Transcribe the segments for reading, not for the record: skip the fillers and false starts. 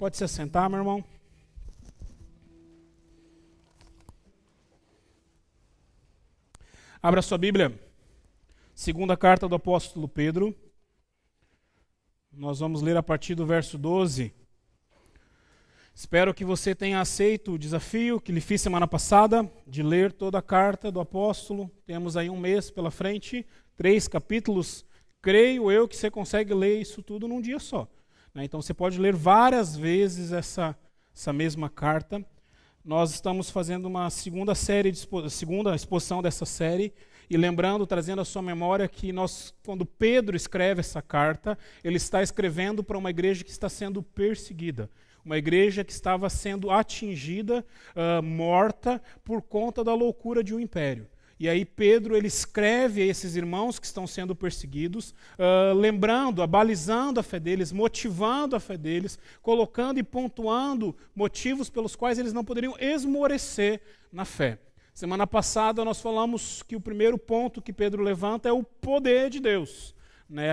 Pode se assentar, meu irmão. Abra sua Bíblia. Segunda carta do apóstolo Pedro. Nós vamos ler a partir do verso 12. Espero que você tenha aceito o desafio que lhe fiz semana passada, de ler toda a carta do apóstolo. Temos aí um mês pela frente, 3 capítulos. Creio eu que você consegue ler isso tudo num dia só. Então você pode ler várias vezes essa mesma carta. Nós estamos fazendo uma segunda exposição dessa série, e lembrando, trazendo à sua memória que quando Pedro escreve essa carta, ele está escrevendo para uma igreja que está sendo perseguida, uma igreja que estava sendo atingida, morta, por conta da loucura de um império. E aí Pedro ele escreve a esses irmãos que estão sendo perseguidos, lembrando, abalizando a fé deles, motivando a fé deles, colocando e pontuando motivos pelos quais eles não poderiam esmorecer na fé. Semana passada nós falamos que o primeiro ponto que Pedro levanta é o poder de Deus.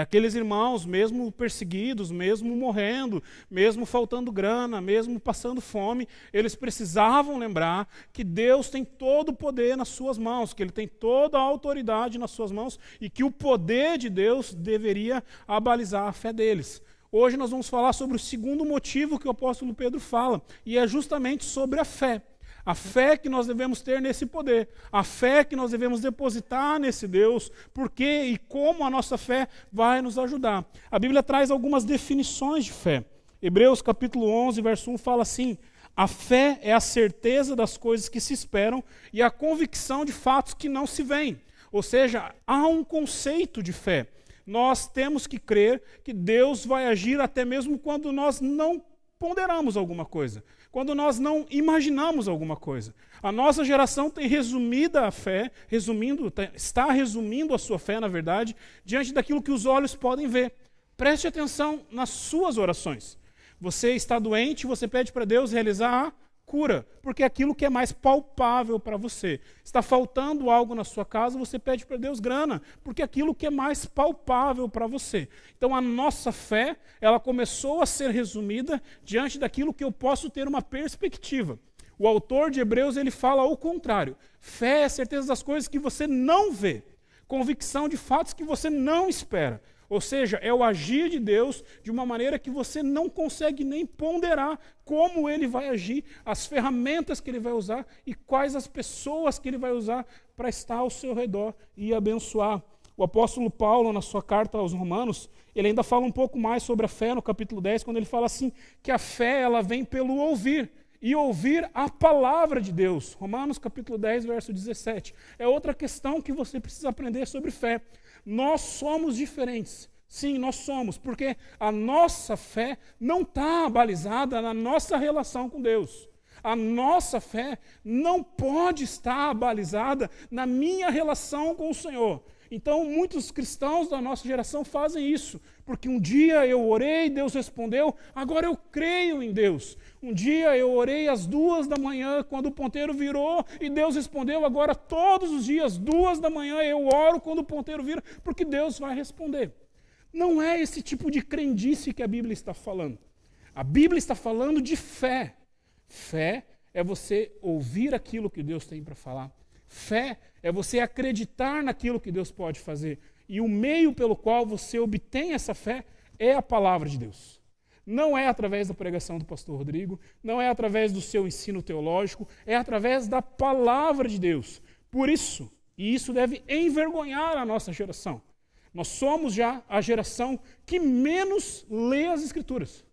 Aqueles irmãos, mesmo perseguidos, mesmo morrendo, mesmo faltando grana, mesmo passando fome, eles precisavam lembrar que Deus tem todo o poder nas suas mãos, que Ele tem toda a autoridade nas suas mãos e que o poder de Deus deveria abalizar a fé deles. Hoje nós vamos falar sobre o segundo motivo que o apóstolo Pedro fala, e é justamente sobre a fé. A fé que nós devemos ter nesse poder, a fé que nós devemos depositar nesse Deus, porque e como a nossa fé vai nos ajudar. A Bíblia traz algumas definições de fé. Hebreus capítulo 11, verso 1 fala assim: a fé é a certeza das coisas que se esperam e a convicção de fatos que não se veem. Ou seja, há um conceito de fé. Nós temos que crer que Deus vai agir até mesmo quando nós não ponderamos alguma coisa, quando nós não imaginamos alguma coisa. A nossa geração tem resumida a fé, está resumindo a sua fé, na verdade, diante daquilo que os olhos podem ver. Preste atenção nas suas orações. Você está doente, você pede para Deus realizar a cura, porque é aquilo que é mais palpável para você. Está faltando algo na sua casa, você pede para Deus grana, porque é aquilo que é mais palpável para você. Então a nossa fé, ela começou a ser resumida diante daquilo que eu posso ter uma perspectiva. O autor de Hebreus, ele fala ao contrário. Fé é a certeza das coisas que você não vê, convicção de fatos que você não espera. Ou seja, é o agir de Deus de uma maneira que você não consegue nem ponderar como Ele vai agir, as ferramentas que Ele vai usar e quais as pessoas que Ele vai usar para estar ao seu redor e abençoar. O apóstolo Paulo, na sua carta aos Romanos, ele ainda fala um pouco mais sobre a fé no capítulo 10, quando ele fala assim, que a fé ela vem pelo ouvir, e ouvir a palavra de Deus. Romanos capítulo 10, verso 17. É outra questão que você precisa aprender sobre fé. Nós somos diferentes. Sim, nós somos, porque a nossa fé não está balizada na nossa relação com Deus. A nossa fé não pode estar balizada na minha relação com o Senhor. Então, muitos cristãos da nossa geração fazem isso, porque um dia eu orei, Deus respondeu, agora eu creio em Deus. Um dia eu orei às 2h, quando o ponteiro virou, e Deus respondeu, agora todos os dias, 2h, eu oro quando o ponteiro vira, porque Deus vai responder. Não é esse tipo de crendice que a Bíblia está falando. A Bíblia está falando de fé. Fé é você ouvir aquilo que Deus tem para falar. Fé é você acreditar naquilo que Deus pode fazer. E o meio pelo qual você obtém essa fé é a palavra de Deus. Não é através da pregação do pastor Rodrigo, não é através do seu ensino teológico, é através da palavra de Deus. Por isso, e isso deve envergonhar a nossa geração, nós somos já a geração que menos lê as Escrituras.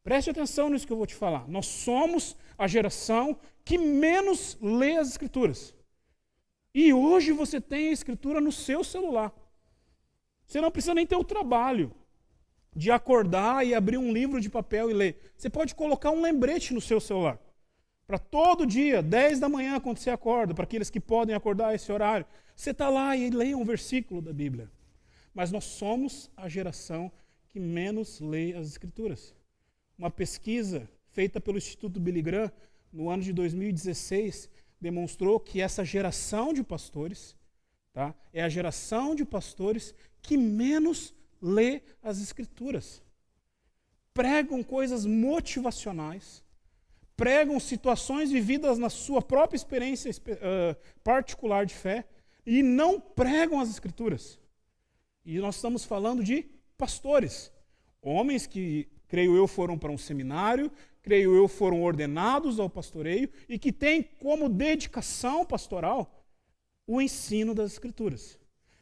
Preste atenção nisso que eu vou te falar. Nós somos a geração que menos lê as Escrituras. E hoje você tem a Escritura no seu celular. Você não precisa nem ter o trabalho de acordar e abrir um livro de papel e ler. Você pode colocar um lembrete no seu celular. Para todo dia, 10h, quando você acorda, para aqueles que podem acordar a esse horário, você está lá e lê um versículo da Bíblia. Mas nós somos a geração que menos lê as Escrituras. Uma pesquisa feita pelo Instituto Billy Graham, no ano de 2016, demonstrou que essa geração de pastores, é a geração de pastores que menos lê as Escrituras. pregam coisas motivacionais, pregam situações vividas na sua própria experiência particular de fé e não pregam as Escrituras. E nós estamos falando de pastores, homens que, creio eu, foram para um seminário, creio eu, foram ordenados ao pastoreio e que têm como dedicação pastoral o ensino das Escrituras.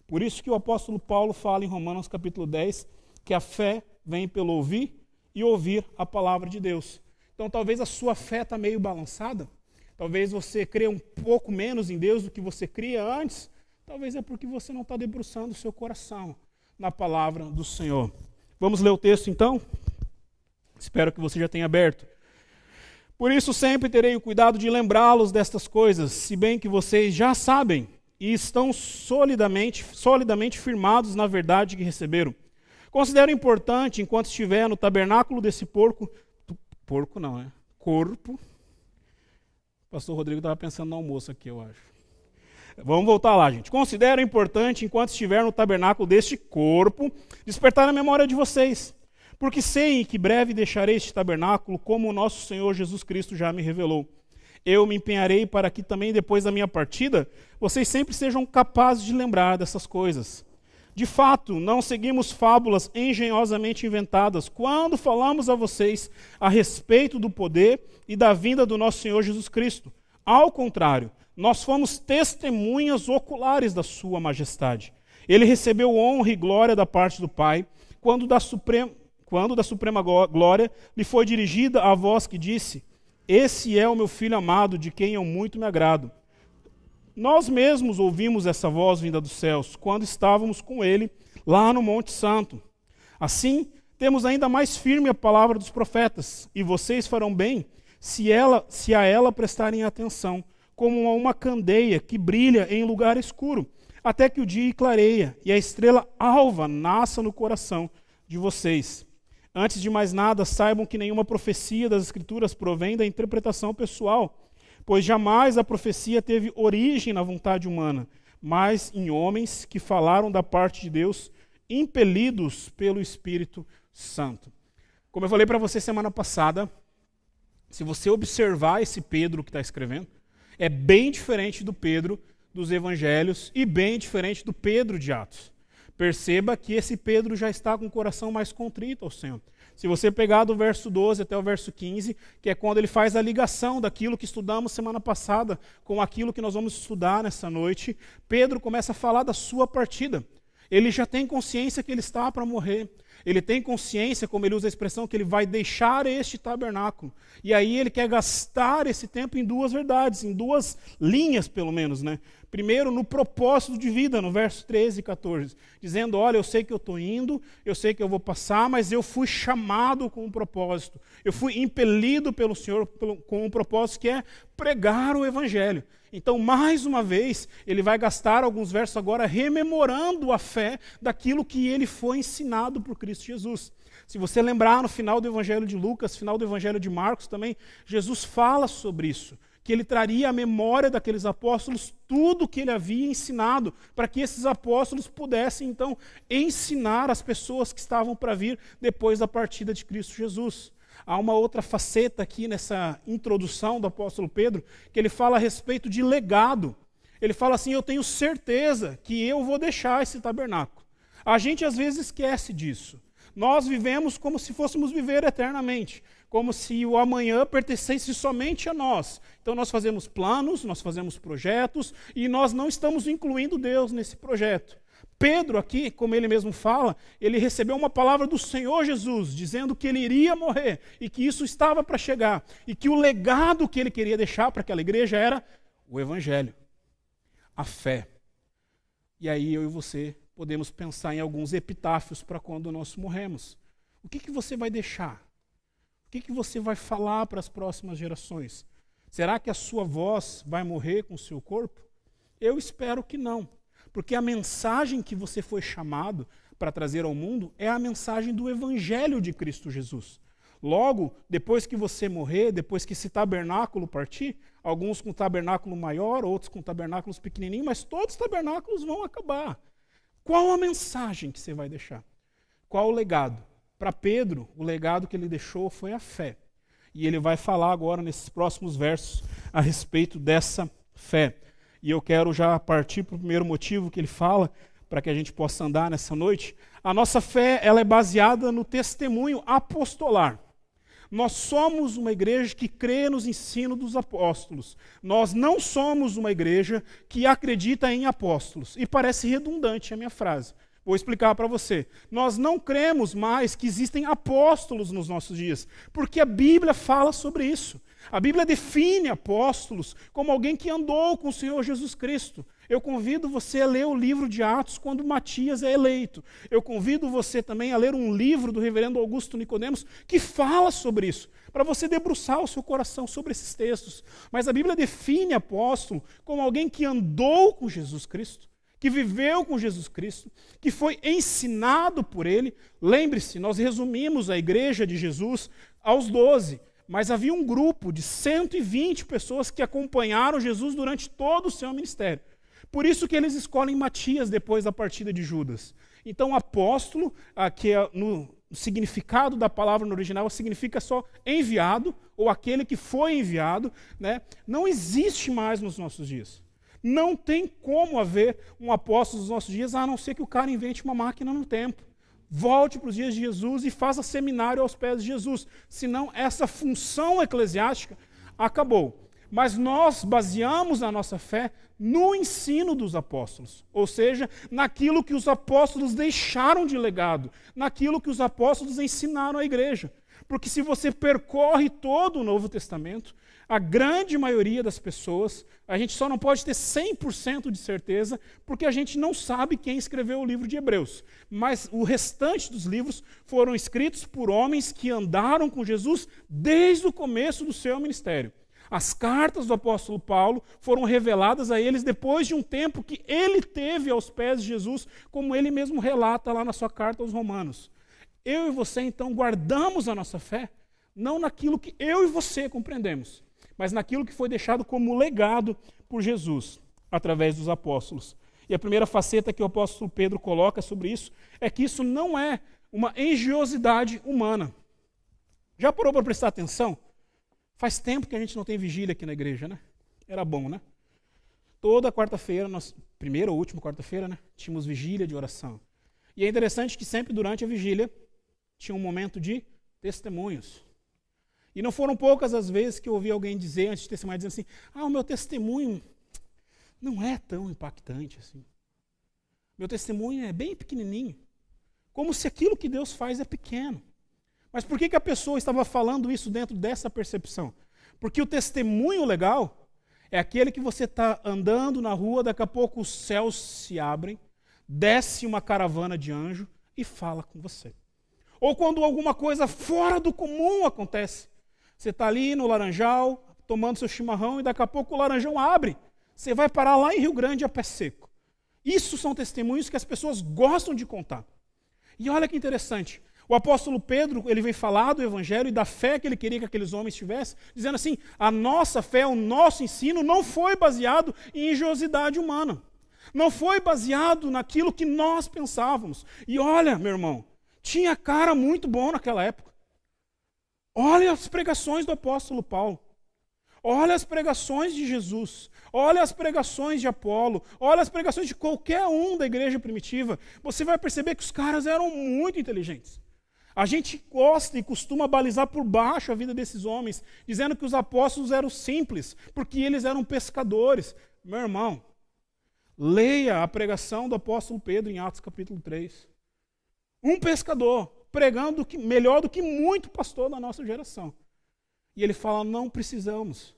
Por isso que o apóstolo Paulo fala em Romanos capítulo 10 que a fé vem pelo ouvir e ouvir a palavra de Deus. Então talvez a sua fé está meio balançada, talvez você crê um pouco menos em Deus do que você cria antes, talvez é porque você não está debruçando o seu coração na palavra do Senhor. Vamos ler o texto então? Espero que você já tenha aberto. Por isso sempre terei o cuidado de lembrá-los destas coisas, se bem que vocês já sabem e estão solidamente firmados na verdade que receberam. Considero importante, enquanto estiver no tabernáculo desse corpo. O pastor Rodrigo estava pensando no almoço aqui, eu acho. Vamos voltar lá, gente. Considero importante, enquanto estiver no tabernáculo deste corpo, despertar a memória de vocês. Porque sei que breve deixarei este tabernáculo, como o nosso Senhor Jesus Cristo já me revelou. Eu me empenharei para que também depois da minha partida, vocês sempre sejam capazes de lembrar dessas coisas. De fato, não seguimos fábulas engenhosamente inventadas quando falamos a vocês a respeito do poder e da vinda do nosso Senhor Jesus Cristo. Ao contrário, nós fomos testemunhas oculares da sua majestade. Ele recebeu honra e glória da parte do Pai, quando da suprema glória lhe foi dirigida a voz que disse: Esse é o meu Filho amado, de quem eu muito me agrado. Nós mesmos ouvimos essa voz vinda dos céus, quando estávamos com ele lá no Monte Santo. Assim, temos ainda mais firme a palavra dos profetas, e vocês farão bem se a ela prestarem atenção, como a uma candeia que brilha em lugar escuro, até que o dia clareia e a estrela alva nasça no coração de vocês. Antes de mais nada, saibam que nenhuma profecia das Escrituras provém da interpretação pessoal, pois jamais a profecia teve origem na vontade humana, mas em homens que falaram da parte de Deus, impelidos pelo Espírito Santo. Como eu falei para você semana passada, se você observar esse Pedro que está escrevendo, é bem diferente do Pedro dos Evangelhos e bem diferente do Pedro de Atos. Perceba que esse Pedro já está com o coração mais contrito ao Senhor. Se você pegar do verso 12 até o verso 15, que é quando ele faz a ligação daquilo que estudamos semana passada com aquilo que nós vamos estudar nessa noite, Pedro começa a falar da sua partida. Ele já tem consciência que ele está para morrer. Ele tem consciência, como ele usa a expressão, que ele vai deixar este tabernáculo. E aí ele quer gastar esse tempo em duas verdades, em duas linhas pelo menos, né? Primeiro, no propósito de vida, no verso 13 e 14, dizendo, olha, eu sei que eu estou indo, eu sei que eu vou passar, mas eu fui chamado com um propósito. Eu fui impelido pelo Senhor com um propósito que é pregar o Evangelho. Então, mais uma vez, ele vai gastar alguns versos agora rememorando a fé daquilo que ele foi ensinado por Cristo Jesus. Se você lembrar no final do Evangelho de Lucas, final do Evangelho de Marcos também, Jesus fala sobre isso, que ele traria à memória daqueles apóstolos tudo o que ele havia ensinado, para que esses apóstolos pudessem, então, ensinar as pessoas que estavam para vir depois da partida de Cristo Jesus. Há uma outra faceta aqui nessa introdução do apóstolo Pedro, que ele fala a respeito de legado. Ele fala assim, eu tenho certeza que eu vou deixar esse tabernáculo. A gente às vezes esquece disso. Nós vivemos como se fôssemos viver eternamente, como se o amanhã pertencesse somente a nós. Então nós fazemos planos, nós fazemos projetos, e nós não estamos incluindo Deus nesse projeto. Pedro aqui, como ele mesmo fala, ele recebeu uma palavra do Senhor Jesus, dizendo que ele iria morrer, e que isso estava para chegar, e que o legado que ele queria deixar para aquela igreja era o Evangelho, a fé. E aí eu e você podemos pensar em alguns epitáfios para quando nós morremos. O que você vai deixar? O que você vai falar para as próximas gerações? Será que a sua voz vai morrer com o seu corpo? Eu espero que não. Porque a mensagem que você foi chamado para trazer ao mundo é a mensagem do Evangelho de Cristo Jesus. Logo, depois que você morrer, depois que esse tabernáculo partir, alguns com tabernáculo maior, outros com tabernáculos pequenininhos, mas todos os tabernáculos vão acabar. Qual a mensagem que você vai deixar? Qual o legado? para Pedro, o legado que ele deixou foi a fé. E ele vai falar agora, nesses próximos versos, a respeito dessa fé. E eu quero já partir para o primeiro motivo que ele fala, para que a gente possa andar nessa noite. A nossa fé, ela é baseada no testemunho apostolar. Nós somos uma igreja que crê nos ensinos dos apóstolos. Nós não somos uma igreja que acredita em apóstolos. E parece redundante a minha frase. Vou explicar para você. Nós não cremos mais que existem apóstolos nos nossos dias, porque a Bíblia fala sobre isso. A Bíblia define apóstolos como alguém que andou com o Senhor Jesus Cristo. Eu convido você a ler o livro de Atos quando Matias é eleito. Eu convido você também a ler um livro do reverendo Augusto Nicodemos que fala sobre isso, para você debruçar o seu coração sobre esses textos. Mas a Bíblia define apóstolo como alguém que andou com Jesus Cristo, que viveu com Jesus Cristo, que foi ensinado por ele. Lembre-se, nós resumimos a igreja de Jesus aos 12, mas havia um grupo de 120 pessoas que acompanharam Jesus durante todo o seu ministério. Por isso que eles escolhem Matias depois da partida de Judas. Então, apóstolo, que no significado da palavra no original significa só enviado, ou aquele que foi enviado, né? Não existe mais nos nossos dias. Não tem como haver um apóstolo nos nossos dias, a não ser que o cara invente uma máquina no tempo. Volte para os dias de Jesus e faça seminário aos pés de Jesus. Senão, essa função eclesiástica acabou. Mas nós baseamos a nossa fé no ensino dos apóstolos. Ou seja, naquilo que os apóstolos deixaram de legado. Naquilo que os apóstolos ensinaram à igreja. Porque se você percorre todo o Novo Testamento, a grande maioria das pessoas, a gente só não pode ter 100% de certeza, porque a gente não sabe quem escreveu o livro de Hebreus. Mas o restante dos livros foram escritos por homens que andaram com Jesus desde o começo do seu ministério. As cartas do apóstolo Paulo foram reveladas a eles depois de um tempo que ele teve aos pés de Jesus, como ele mesmo relata lá na sua carta aos Romanos. Eu e você, então, guardamos a nossa fé, não naquilo que eu e você compreendemos, mas naquilo que foi deixado como legado por Jesus, através dos apóstolos. E a primeira faceta que o apóstolo Pedro coloca sobre isso é que isso não é uma engenhosidade humana. Já parou para prestar atenção? Faz tempo que a gente não tem vigília aqui na igreja, né? Era bom, né? Toda quarta-feira, primeira ou última quarta-feira, né? Tínhamos vigília de oração. E é interessante que sempre durante a vigília tinha um momento de testemunhos. E não foram poucas as vezes que eu ouvi alguém dizer, antes de testemunhar, dizendo assim, o meu testemunho não é tão impactante assim. Meu testemunho é bem pequenininho. Como se aquilo que Deus faz é pequeno. Mas por que a pessoa estava falando isso dentro dessa percepção? Porque o testemunho legal é aquele que você está andando na rua, daqui a pouco os céus se abrem, desce uma caravana de anjo e fala com você. Ou quando alguma coisa fora do comum acontece. Você está ali no Laranjal, tomando seu chimarrão, e daqui a pouco o Laranjão abre. Você vai parar lá em Rio Grande a pé seco. Isso são testemunhos que as pessoas gostam de contar. E olha que interessante. O apóstolo Pedro, ele vem falar do evangelho e da fé que ele queria que aqueles homens tivessem, dizendo assim, a nossa fé, o nosso ensino não foi baseado em engenhosidade humana. Não foi baseado naquilo que nós pensávamos. E olha, meu irmão, tinha cara muito bom naquela época. Olha as pregações do apóstolo Paulo. Olha as pregações de Jesus. Olha as pregações de Apolo. Olha as pregações de qualquer um da igreja primitiva. Você vai perceber que os caras eram muito inteligentes. A gente gosta e costuma balizar por baixo a vida desses homens, dizendo que os apóstolos eram simples, porque eles eram pescadores. Meu irmão, leia a pregação do apóstolo Pedro em Atos capítulo 3. Um pescador pregando melhor do que muito pastor da nossa geração. E ele fala, não precisamos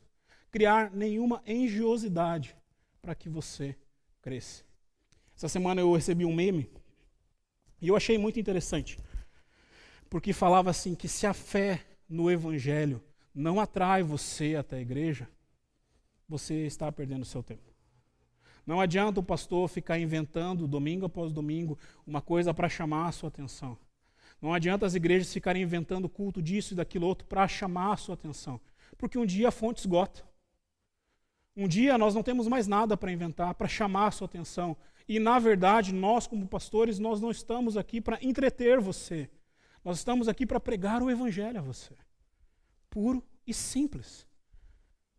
criar nenhuma engenhosidade para que você cresça. Essa semana eu recebi um meme e eu achei muito interessante. Porque falava assim que se a fé no evangelho não atrai você até a igreja, você está perdendo o seu tempo. Não adianta o pastor ficar inventando domingo após domingo uma coisa para chamar a sua atenção. Não adianta as igrejas ficarem inventando culto disso e daquilo outro para chamar a sua atenção. Porque um dia a fonte esgota. Um dia nós não temos mais nada para inventar, para chamar a sua atenção. E na verdade, nós como pastores, nós não estamos aqui para entreter você. Nós estamos aqui para pregar o Evangelho a você. Puro e simples.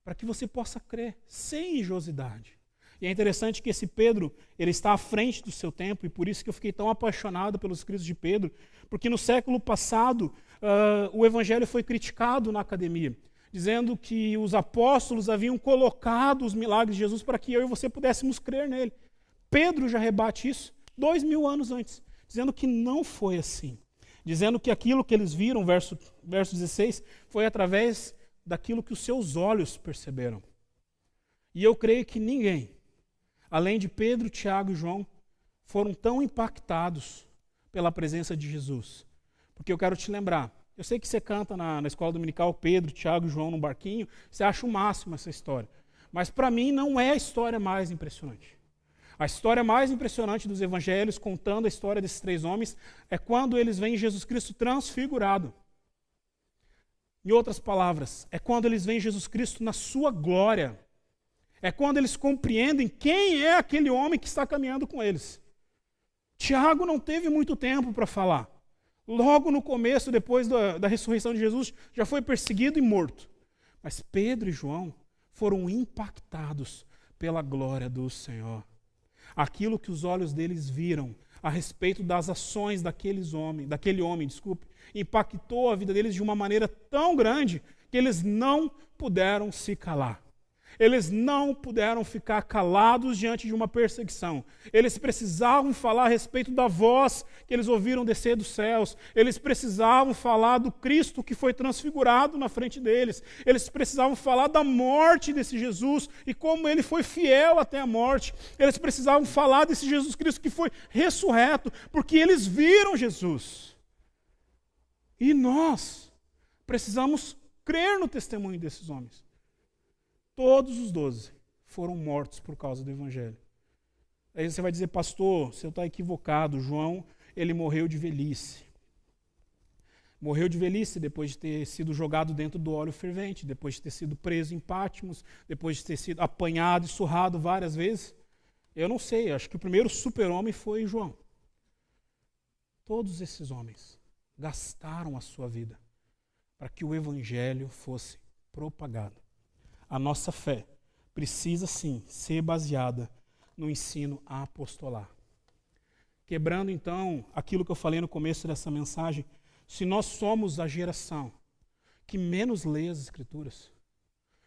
Para que você possa crer, sem engenhosidade. E é interessante que esse Pedro, ele está à frente do seu tempo, e por isso que eu fiquei tão apaixonado pelos escritos de Pedro, porque no século passado, o Evangelho foi criticado na academia, dizendo que os apóstolos haviam colocado os milagres de Jesus para que eu e você pudéssemos crer nele. Pedro já rebate isso 2000 anos antes, dizendo que não foi assim. Dizendo que aquilo que eles viram, verso 16, foi através daquilo que os seus olhos perceberam. E eu creio que ninguém, além de Pedro, Tiago e João, foram tão impactados pela presença de Jesus. Porque eu quero te lembrar, eu sei que você canta na escola dominical Pedro, Tiago e João num barquinho, você acha o máximo essa história. Mas para mim não é a história mais impressionante. A história mais impressionante dos evangelhos, contando a história desses 3 homens, é quando eles veem Jesus Cristo transfigurado. Em outras palavras, é quando eles veem Jesus Cristo na sua glória. É quando eles compreendem quem é aquele homem que está caminhando com eles. Tiago não teve muito tempo para falar. Logo no começo, depois da ressurreição de Jesus, já foi perseguido e morto. Mas Pedro e João foram impactados pela glória do Senhor. Aquilo que os olhos deles viram a respeito das ações daquele homem, impactou a vida deles de uma maneira tão grande que eles não puderam se calar. Eles não puderam ficar calados diante de uma perseguição. Eles precisavam falar a respeito da voz que eles ouviram descer dos céus. Eles precisavam falar do Cristo que foi transfigurado na frente deles. Eles precisavam falar da morte desse Jesus e como ele foi fiel até a morte. Eles precisavam falar desse Jesus Cristo que foi ressurreto, porque eles viram Jesus. E nós precisamos crer no testemunho desses homens. Todos os 12 foram mortos por causa do Evangelho. Aí você vai dizer, pastor, você está equivocado. João, ele morreu de velhice. Morreu de velhice depois de ter sido jogado dentro do óleo fervente, depois de ter sido preso em Patmos, depois de ter sido apanhado e surrado várias vezes. Eu não sei, acho que o primeiro super-homem foi João. Todos esses homens gastaram a sua vida para que o Evangelho fosse propagado. A nossa fé precisa, sim, ser baseada no ensino apostolar. Quebrando, então, aquilo que eu falei no começo dessa mensagem, se nós somos a geração que menos lê as Escrituras,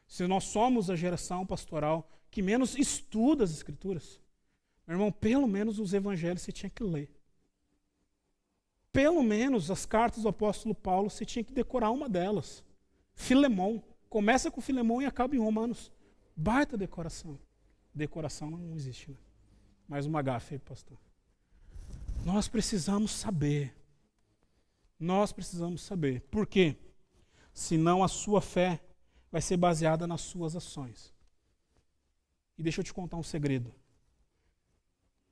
se nós somos a geração pastoral que menos estuda as Escrituras, meu irmão, pelo menos os evangelhos você tinha que ler. Pelo menos as cartas do apóstolo Paulo você tinha que decorar uma delas. Filemão. Começa com Filemão e acaba em Romanos. Baita decoração. Decoração não existe, né? Mais uma gafe aí, pastor. Nós precisamos saber. Nós precisamos saber. Por quê? Senão a sua fé vai ser baseada nas suas ações. E deixa eu te contar um segredo.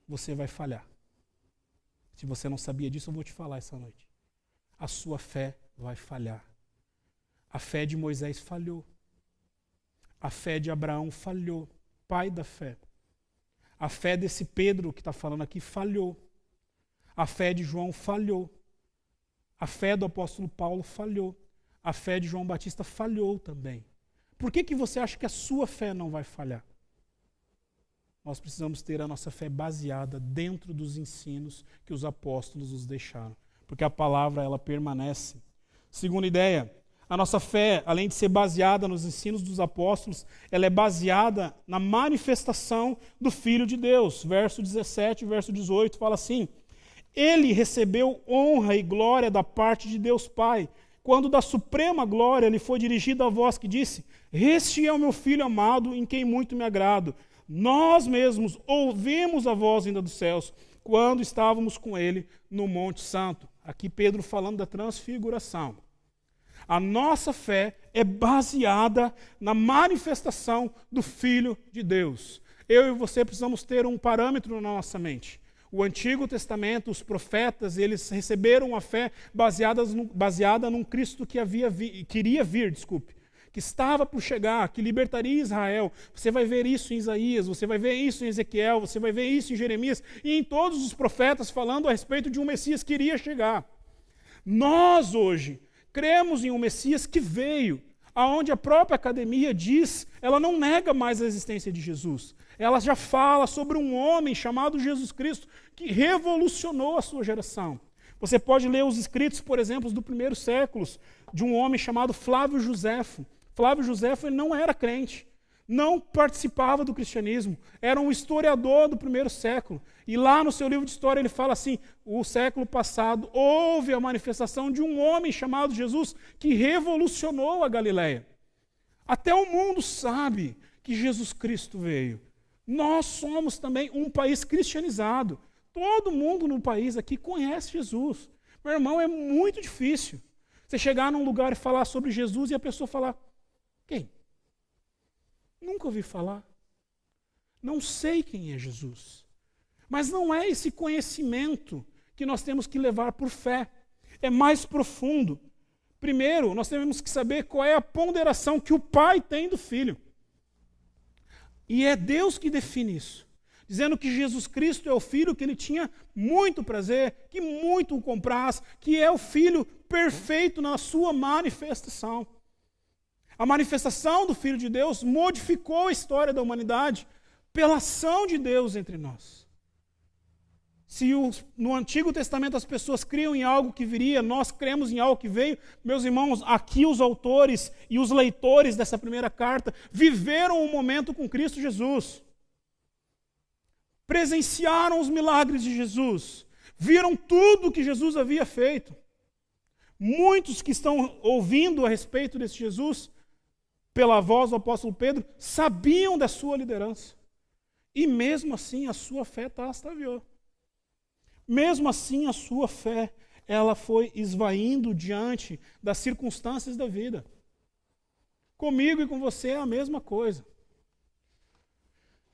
Você vai falhar. Se você não sabia disso, eu vou te falar essa noite. A sua fé vai falhar. A fé de Moisés falhou. A fé de Abraão falhou. Pai da fé. A fé desse Pedro que está falando aqui falhou. A fé de João falhou. A fé do apóstolo Paulo falhou. A fé de João Batista falhou também. Por que você acha que a sua fé não vai falhar? Nós precisamos ter a nossa fé baseada dentro dos ensinos que os apóstolos nos deixaram. Porque a palavra, ela permanece. Segunda ideia. A nossa fé, além de ser baseada nos ensinos dos apóstolos, ela é baseada na manifestação do Filho de Deus. Verso 17 e verso 18 fala assim: Ele recebeu honra e glória da parte de Deus Pai, quando da suprema glória lhe foi dirigida a voz que disse: Este é o meu Filho amado, em quem muito me agrado. Nós mesmos ouvimos a voz vinda dos céus, quando estávamos com ele no Monte Santo. Aqui Pedro falando da transfiguração. A nossa fé é baseada na manifestação do Filho de Deus. Eu e você precisamos ter um parâmetro na nossa mente. O Antigo Testamento, os profetas, eles receberam a fé baseada num Cristo que queria vir, que estava por chegar, que libertaria Israel. Você vai ver isso em Isaías, você vai ver isso em Ezequiel, você vai ver isso em Jeremias e em todos os profetas falando a respeito de um Messias que iria chegar. Nós hoje cremos em um Messias que veio, aonde a própria academia diz, ela não nega mais a existência de Jesus. Ela já fala sobre um homem chamado Jesus Cristo que revolucionou a sua geração. Você pode ler os escritos, por exemplo, do primeiro século, de um homem chamado Flávio Josefo. Flávio Josefo ele não era crente, não participava do cristianismo, era um historiador do primeiro século. E lá no seu livro de história ele fala assim, o século passado houve a manifestação de um homem chamado Jesus que revolucionou a Galileia. Até o mundo sabe que Jesus Cristo veio. Nós somos também um país cristianizado. Todo mundo no país aqui conhece Jesus. Meu irmão, é muito difícil você chegar num lugar e falar sobre Jesus e a pessoa falar, quem? Nunca ouvi falar. Não sei quem é Jesus. Mas não é esse conhecimento que nós temos que levar por fé. É mais profundo. Primeiro, nós temos que saber qual é a ponderação que o Pai tem do Filho. E é Deus que define isso. Dizendo que Jesus Cristo é o Filho que ele tinha muito prazer, que muito o compraz, que é o Filho perfeito na sua manifestação. A manifestação do Filho de Deus modificou a história da humanidade pela ação de Deus entre nós. Se no Antigo Testamento as pessoas criam em algo que viria, nós cremos em algo que veio. Meus irmãos, aqui os autores e os leitores dessa primeira carta viveram um momento com Cristo Jesus. Presenciaram os milagres de Jesus. Viram tudo que Jesus havia feito. Muitos que estão ouvindo a respeito desse Jesus, pela voz do apóstolo Pedro, sabiam da sua liderança. E mesmo assim a sua fé extraviou. Mesmo assim, a sua fé, ela foi esvaindo diante das circunstâncias da vida. Comigo e com você é a mesma coisa.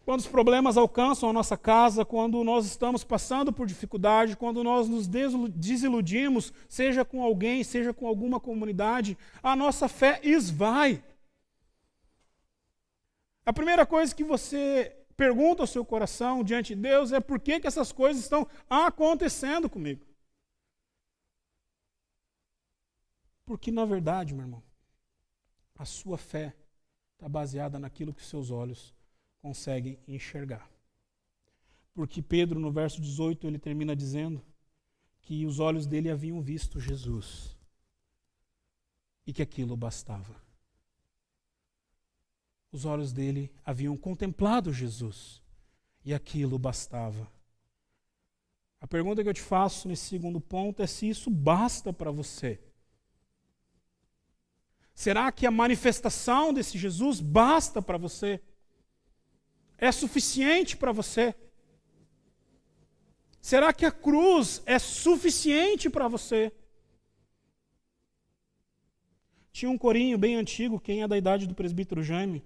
Quando os problemas alcançam a nossa casa, quando nós estamos passando por dificuldade, quando nós nos desiludimos, seja com alguém, seja com alguma comunidade, a nossa fé esvai. A primeira coisa que você pergunta ao seu coração diante de Deus é por que essas coisas estão acontecendo comigo. Porque, na verdade, meu irmão, a sua fé está baseada naquilo que seus olhos conseguem enxergar. Porque Pedro, no verso 18, ele termina dizendo que os olhos dele haviam visto Jesus e que aquilo bastava. Os olhos dele haviam contemplado Jesus e aquilo bastava. A pergunta que eu te faço nesse segundo ponto é se isso basta para você. Será que a manifestação desse Jesus basta para você? É suficiente para você? Será que a cruz é suficiente para você? Tinha um corinho bem antigo, quem é da idade do presbítero Jaime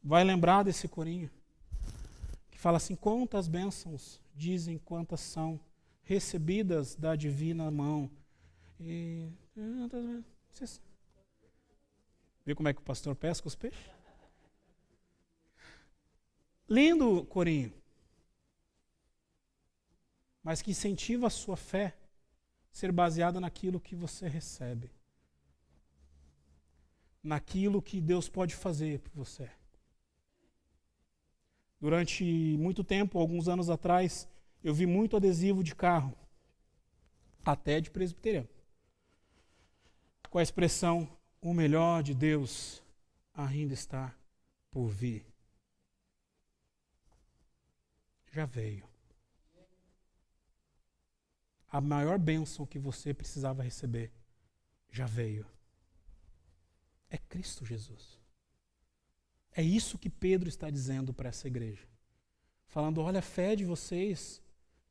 vai lembrar desse corinho, que fala assim, quantas bênçãos dizem quantas são recebidas da divina mão. E viu como é que o pastor pesca os peixes? Lindo corinho, mas que incentiva a sua fé ser baseada naquilo que você recebe, naquilo que Deus pode fazer por você. Durante muito tempo, alguns anos atrás, eu vi muito adesivo de carro, até de presbiteriano, com a expressão, o melhor de Deus ainda está por vir. Já veio. A maior bênção que você precisava receber, já veio. É Cristo Jesus. É isso que Pedro está dizendo para essa igreja. Falando, olha, a fé de vocês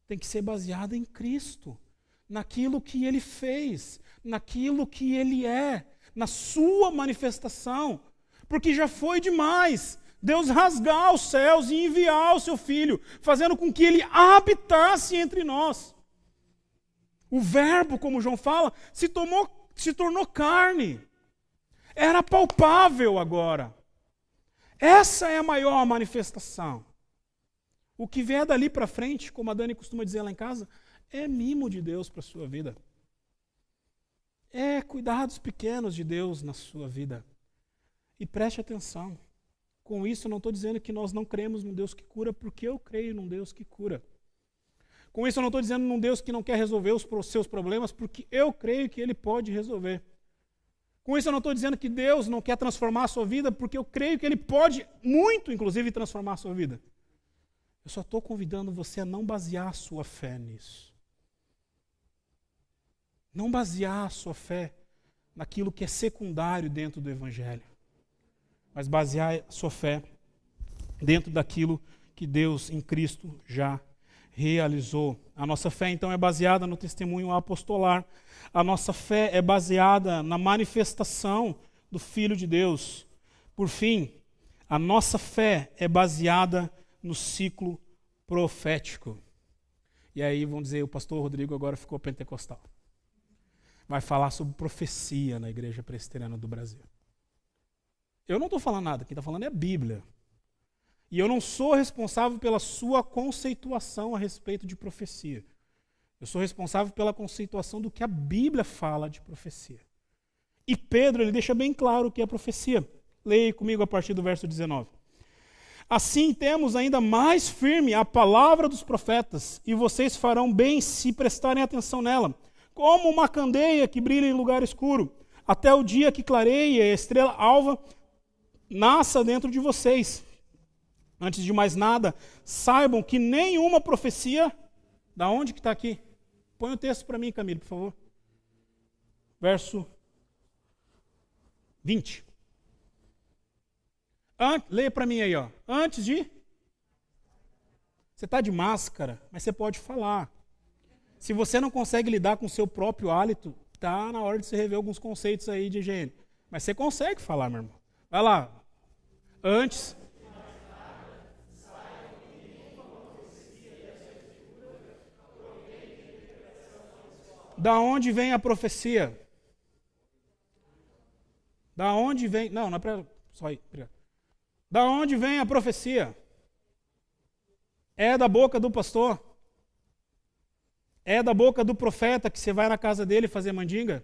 tem que ser baseada em Cristo, naquilo que Ele fez, naquilo que Ele é, na sua manifestação. Porque já foi demais Deus rasgar os céus e enviar o seu Filho, fazendo com que Ele habitasse entre nós. O Verbo, como João fala, se tornou carne. Era palpável agora. Essa é a maior manifestação. O que vier dali para frente, como a Dani costuma dizer lá em casa, é mimo de Deus para a sua vida. cuidados pequenos de Deus na sua vida. E preste atenção. Com isso, eu não estou dizendo que nós não cremos num Deus que cura, porque eu creio num Deus que cura. Com isso, eu não estou dizendo num Deus que não quer resolver os seus problemas, porque eu creio que Ele pode resolver. Com isso, eu não estou dizendo que Deus não quer transformar a sua vida, porque eu creio que Ele pode muito, inclusive, transformar a sua vida. Eu só estou convidando você a não basear a sua fé nisso. Não basear a sua fé naquilo que é secundário dentro do Evangelho, mas basear a sua fé dentro daquilo que Deus em Cristo já realizou. A nossa fé, então, é baseada no testemunho apostolar. A nossa fé é baseada na manifestação do Filho de Deus. Por fim, a nossa fé é baseada no ciclo profético. E aí vão dizer, o pastor Rodrigo agora ficou pentecostal. Vai falar sobre profecia na Igreja Presbiteriana do Brasil. Eu não estou falando nada, quem está falando é a Bíblia. E eu não sou responsável pela sua conceituação a respeito de profecia. Eu sou responsável pela conceituação do que a Bíblia fala de profecia. E Pedro, ele deixa bem claro o que é profecia. Leia comigo a partir do verso 19. Assim temos ainda mais firme a palavra dos profetas, e vocês farão bem se prestarem atenção nela, como uma candeia que brilha em lugar escuro, até o dia que clareie e a estrela alva nasça dentro de vocês. Antes de mais nada, saibam que nenhuma profecia... Da onde que está aqui? Põe o texto para mim, Camilo, por favor. Verso 20. Leia para mim aí, ó. Antes de... Você está de máscara, mas você pode falar. Se você não consegue lidar com o seu próprio hálito, está na hora de você rever alguns conceitos aí de higiene. Mas você consegue falar, meu irmão. Vai lá. Antes... Da onde vem a profecia? Da onde vem... Não é para... Só aí, obrigado. Da onde vem a profecia? É da boca do pastor? É da boca do profeta que você vai na casa dele fazer mandinga?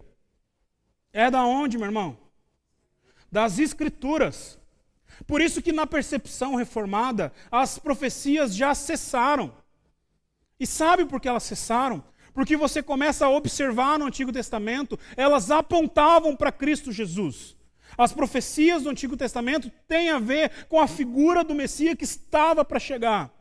É da onde, meu irmão? Das Escrituras. Por isso que na percepção reformada, as profecias já cessaram. E sabe por que elas cessaram? Porque você começa a observar no Antigo Testamento, elas apontavam para Cristo Jesus. As profecias do Antigo Testamento têm a ver com a figura do Messias que estava para chegar.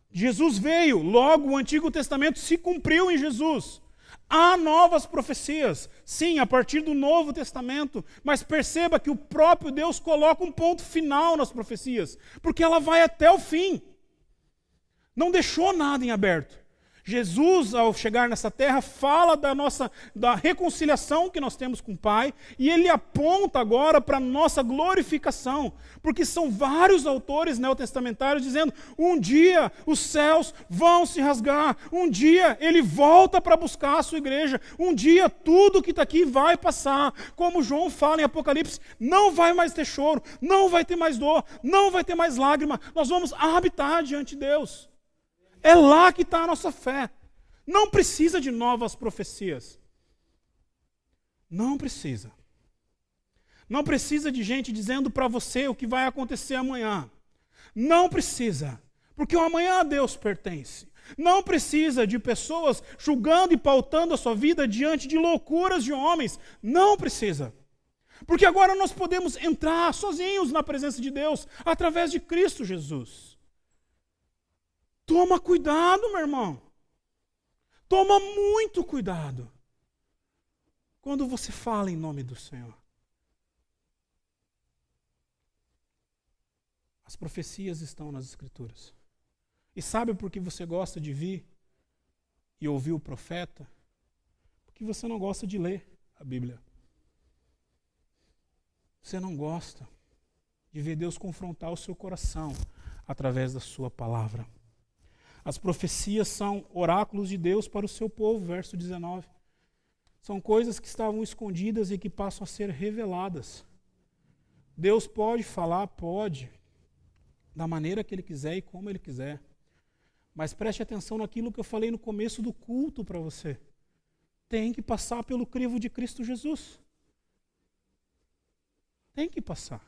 Jesus veio, logo o Antigo Testamento se cumpriu em Jesus. Há novas profecias, sim, a partir do Novo Testamento, mas perceba que o próprio Deus coloca um ponto final nas profecias, porque ela vai até o fim. Não deixou nada em aberto. Jesus, ao chegar nessa terra, fala da reconciliação que nós temos com o Pai, e ele aponta agora para a nossa glorificação, porque são vários autores neotestamentários dizendo, um dia os céus vão se rasgar, um dia ele volta para buscar a sua igreja, um dia tudo que está aqui vai passar, como João fala em Apocalipse, não vai mais ter choro, não vai ter mais dor, não vai ter mais lágrima, nós vamos habitar diante de Deus. É lá que está a nossa fé. Não precisa de novas profecias. Não precisa. Não precisa de gente dizendo para você o que vai acontecer amanhã. Não precisa. Porque o amanhã a Deus pertence. Não precisa de pessoas julgando e pautando a sua vida diante de loucuras de homens. Não precisa. Porque agora nós podemos entrar sozinhos na presença de Deus através de Cristo Jesus. Toma cuidado, meu irmão. Toma muito cuidado quando você fala em nome do Senhor. As profecias estão nas Escrituras. E sabe por que você gosta de vir e ouvir o profeta? Porque você não gosta de ler a Bíblia. Você não gosta de ver Deus confrontar o seu coração através da sua palavra. As profecias são oráculos de Deus para o seu povo, verso 19. São coisas que estavam escondidas e que passam a ser reveladas. Deus pode falar, pode, da maneira que Ele quiser e como Ele quiser. Mas preste atenção naquilo que eu falei no começo do culto para você. tem que passar pelo crivo de Cristo Jesus. Tem que passar.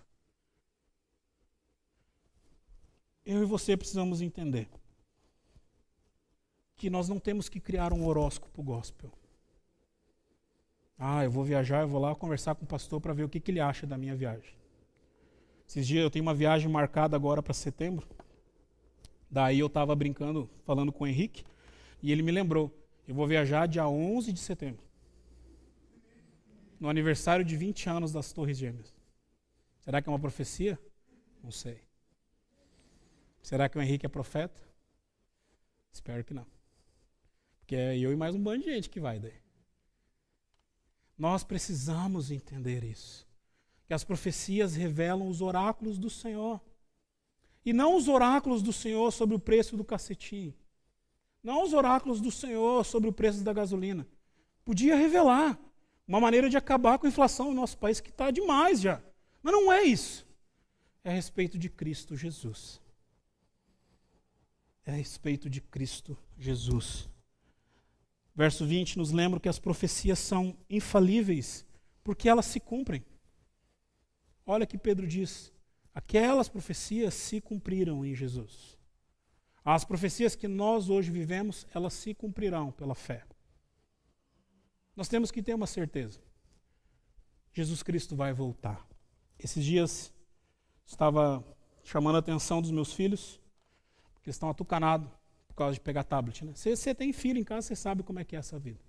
Eu e você precisamos entender que nós não temos que criar um horóscopo gospel. Eu vou viajar, eu vou lá conversar com o pastor para ver o que ele acha da minha viagem. Esses dias eu tenho uma viagem marcada agora para setembro. Daí eu estava brincando, falando com o Henrique, e ele me lembrou, eu vou viajar dia 11 de setembro. No aniversário de 20 anos das Torres Gêmeas. Será que é uma profecia? Não sei. Será que o Henrique é profeta? Espero que não. Porque é eu e mais um bando de gente que vai daí. Nós precisamos entender isso. Que as profecias revelam os oráculos do Senhor. E não os oráculos do Senhor sobre o preço do cacetinho. Não os oráculos do Senhor sobre o preço da gasolina. Podia revelar uma maneira de acabar com a inflação no nosso país, que está demais já. Mas não é isso. É a respeito de Cristo Jesus. É a respeito de Cristo Jesus. Verso 20 nos lembra que as profecias são infalíveis, porque elas se cumprem. Olha que Pedro diz, aquelas profecias se cumpriram em Jesus. As profecias que nós hoje vivemos, elas se cumprirão pela fé. Nós temos que ter uma certeza. Jesus Cristo vai voltar. Esses dias, estava chamando a atenção dos meus filhos, porque eles estão atucanados por causa de pegar tablet. Né? Você tem filho em casa, você sabe como é que é essa vida.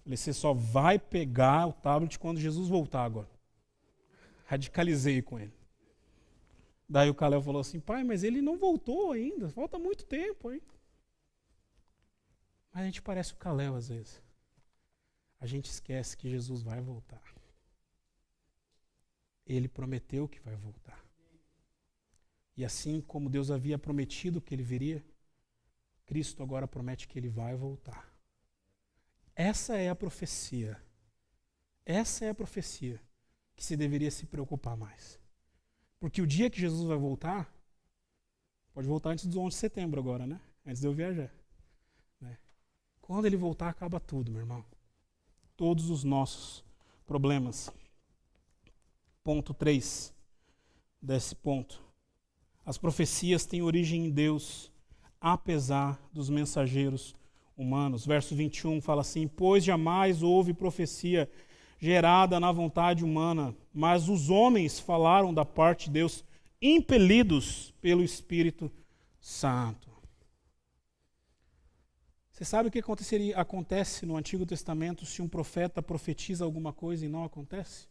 Você só vai pegar o tablet quando Jesus voltar agora. Radicalizei com ele. Daí o Caleb falou assim, pai, mas ele não voltou ainda, falta muito tempo aí. Mas a gente parece o Caleb às vezes. A gente esquece que Jesus vai voltar. Ele prometeu que vai voltar. E assim como Deus havia prometido que ele viria, Cristo agora promete que ele vai voltar. Essa é a profecia. Essa é a profecia que se deveria se preocupar mais. Porque o dia que Jesus vai voltar, pode voltar antes do 11 de setembro agora, né? Antes de eu viajar. Né? Quando ele voltar, acaba tudo, meu irmão. Todos os nossos problemas. Ponto 3 desse ponto. As profecias têm origem em Deus, apesar dos mensageiros humanos. Verso 21 fala assim, pois jamais houve profecia gerada na vontade humana, mas os homens falaram da parte de Deus, impelidos pelo Espírito Santo. Você sabe o que acontece no Antigo Testamento se um profeta profetiza alguma coisa e não acontece?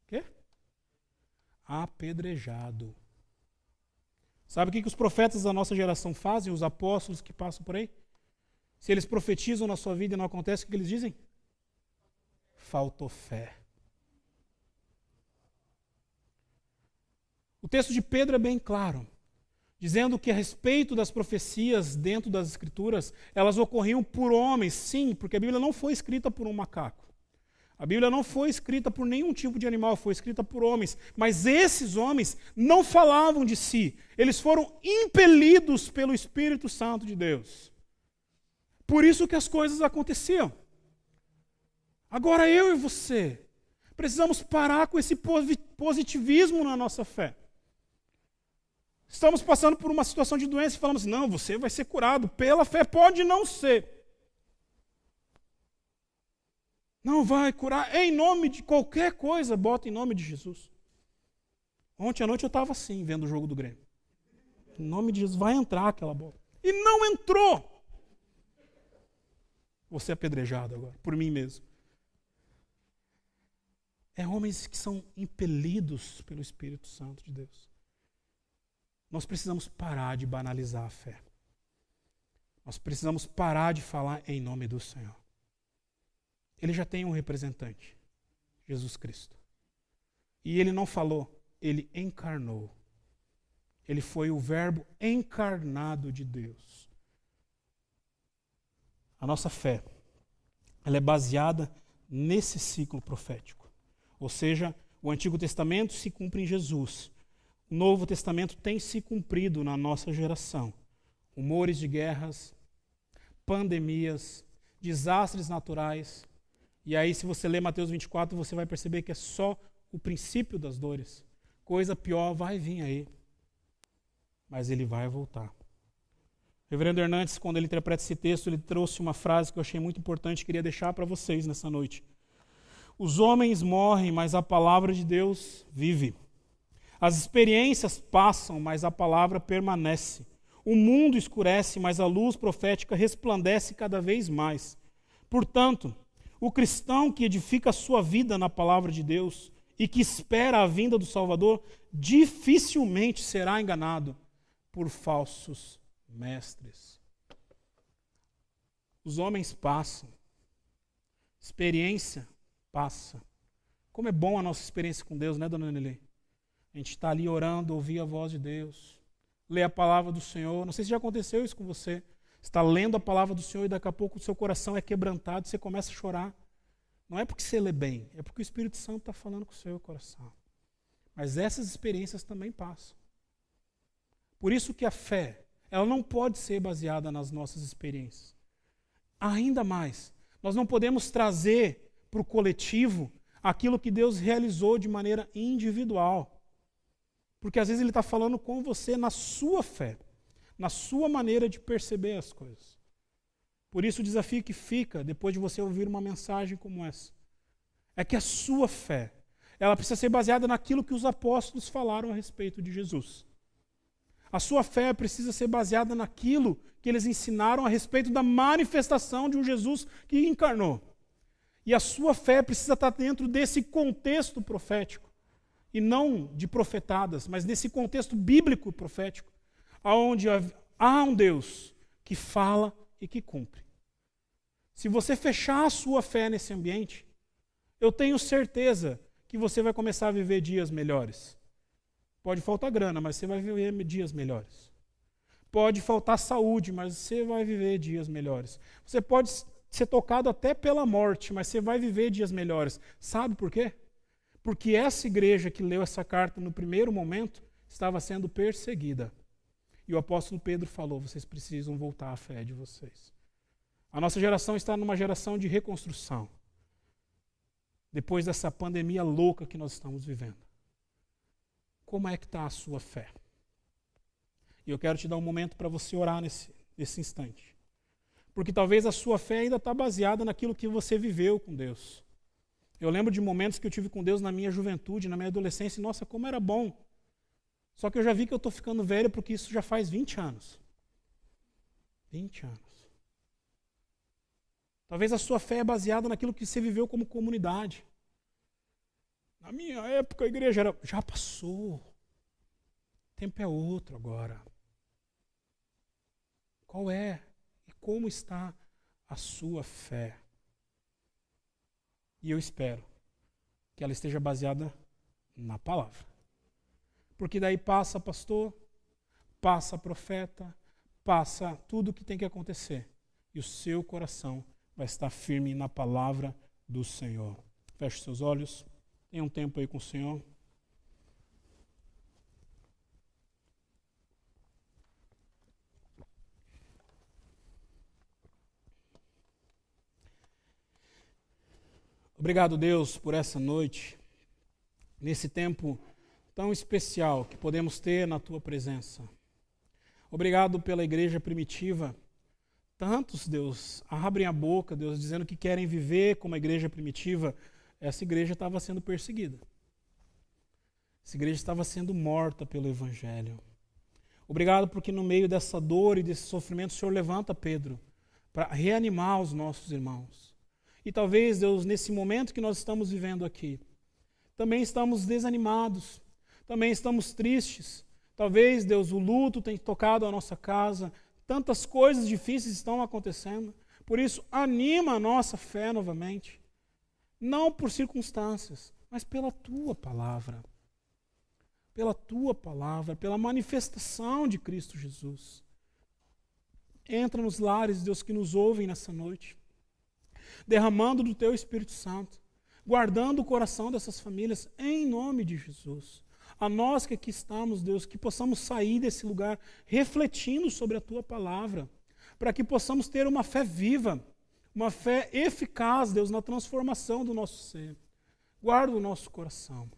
O quê? Apedrejado. Sabe o que os profetas da nossa geração fazem, os apóstolos que passam por aí? Se eles profetizam na sua vida e não acontece, o que eles dizem? Faltou fé. O texto de Pedro é bem claro, dizendo que a respeito das profecias dentro das Escrituras, elas ocorriam por homens, sim, porque a Bíblia não foi escrita por um macaco. A Bíblia não foi escrita por nenhum tipo de animal, foi escrita por homens. Mas esses homens não falavam de si. Eles foram impelidos pelo Espírito Santo de Deus. Por isso que as coisas aconteciam. Agora eu e você precisamos parar com esse positivismo na nossa fé. Estamos passando por uma situação de doença e falamos, não, você vai ser curado pela fé. Pode não ser. Não vai curar em nome de qualquer coisa, bota em nome de Jesus. Ontem à noite eu estava assim, vendo o jogo do Grêmio. Em nome de Jesus, vai entrar aquela bola. E não entrou. Vou ser apedrejado agora, por mim mesmo. É homens que são impelidos pelo Espírito Santo de Deus. Nós precisamos parar de banalizar a fé. Nós precisamos parar de falar em nome do Senhor. Ele já tem um representante, Jesus Cristo. E ele não falou, ele encarnou. Ele foi o verbo encarnado de Deus. A nossa fé, ela é baseada nesse ciclo profético. Ou seja, o Antigo Testamento se cumpre em Jesus. O Novo Testamento tem se cumprido na nossa geração. Rumores de guerras, pandemias, desastres naturais. E aí, se você ler Mateus 24, você vai perceber que é só o princípio das dores. Coisa pior vai vir aí. Mas ele vai voltar. O reverendo Hernandes, quando ele interpreta esse texto, ele trouxe uma frase que eu achei muito importante e queria deixar para vocês nessa noite. Os homens morrem, mas a palavra de Deus vive. As experiências passam, mas a palavra permanece. O mundo escurece, mas a luz profética resplandece cada vez mais. Portanto, o cristão que edifica a sua vida na palavra de Deus e que espera a vinda do Salvador, dificilmente será enganado por falsos mestres. Os homens passam. Experiência passa. Como é bom a nossa experiência com Deus, né, dona Nelly? A gente está ali orando, ouvir a voz de Deus, ler a palavra do Senhor. Não sei se já aconteceu isso com você. Você está lendo a palavra do Senhor e daqui a pouco o seu coração é quebrantado e você começa a chorar. Não é porque você lê bem, é porque o Espírito Santo está falando com o seu coração. Mas essas experiências também passam. Por isso que a fé, ela não pode ser baseada nas nossas experiências. Ainda mais, nós não podemos trazer para o coletivo aquilo que Deus realizou de maneira individual. Porque às vezes Ele está falando com você na sua fé, na sua maneira de perceber as coisas. Por isso o desafio que fica, depois de você ouvir uma mensagem como essa, é que a sua fé, ela precisa ser baseada naquilo que os apóstolos falaram a respeito de Jesus. A sua fé precisa ser baseada naquilo que eles ensinaram a respeito da manifestação de um Jesus que encarnou. E a sua fé precisa estar dentro desse contexto profético. E não de profetadas, mas desse contexto bíblico profético, onde há um Deus que fala e que cumpre. Se você fechar a sua fé nesse ambiente, eu tenho certeza que você vai começar a viver dias melhores. Pode faltar grana, mas você vai viver dias melhores. Pode faltar saúde, mas você vai viver dias melhores. Você pode ser tocado até pela morte, mas você vai viver dias melhores. Sabe por quê? Porque essa igreja que leu essa carta no primeiro momento estava sendo perseguida. E o apóstolo Pedro falou, vocês precisam voltar à fé de vocês. A nossa geração está numa geração de reconstrução. Depois dessa pandemia louca que nós estamos vivendo. Como é que está a sua fé? E eu quero te dar um momento para você orar nesse instante. Porque talvez a sua fé ainda está baseada naquilo que você viveu com Deus. Eu lembro de momentos que eu tive com Deus na minha juventude, na minha adolescência, e nossa, como era bom. Só que eu já vi que eu estou ficando velho porque isso já faz 20 anos. 20 anos. Talvez a sua fé é baseada naquilo que você viveu como comunidade. Na minha época a igreja era... Já passou. O tempo é outro agora. Qual é e como está a sua fé? E eu espero que ela esteja baseada na palavra. Porque daí passa pastor, passa profeta, passa tudo o que tem que acontecer. E o seu coração vai estar firme na palavra do Senhor. Feche seus olhos. Tenha um tempo aí com o Senhor. Obrigado, Deus, por essa noite, nesse tempo tão especial que podemos ter na Tua presença. Obrigado pela igreja primitiva. Tantos, Deus, abrem a boca, Deus, dizendo que querem viver como a igreja primitiva. Essa igreja estava sendo perseguida. Essa igreja estava sendo morta pelo Evangelho. Obrigado porque no meio dessa dor e desse sofrimento o Senhor levanta Pedro para reanimar os nossos irmãos. E talvez, Deus, nesse momento que nós estamos vivendo aqui, também estamos desanimados, também estamos tristes. Talvez, Deus, o luto tenha tocado a nossa casa, tantas coisas difíceis estão acontecendo. Por isso, anima a nossa fé novamente. Não por circunstâncias, mas pela Tua palavra. Pela Tua palavra, pela manifestação de Cristo Jesus. Entra nos lares, Deus, que nos ouvem nessa noite. Derramando do Teu Espírito Santo. Guardando o coração dessas famílias em nome de Jesus. A nós que aqui estamos, Deus, que possamos sair desse lugar refletindo sobre a Tua palavra. Para que possamos ter uma fé viva. uma fé eficaz, Deus, na transformação do nosso ser. Guarda o nosso coração.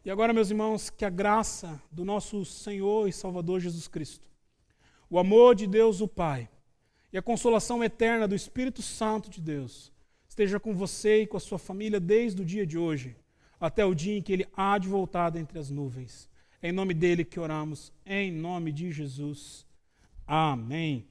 E agora, meus irmãos, que a graça do nosso Senhor e Salvador Jesus Cristo, o amor de Deus o Pai e a consolação eterna do Espírito Santo de Deus esteja com você e com a sua família desde o dia de hoje até o dia em que Ele há de voltar dentre as nuvens. É em nome dele que oramos, em nome de Jesus. Amém.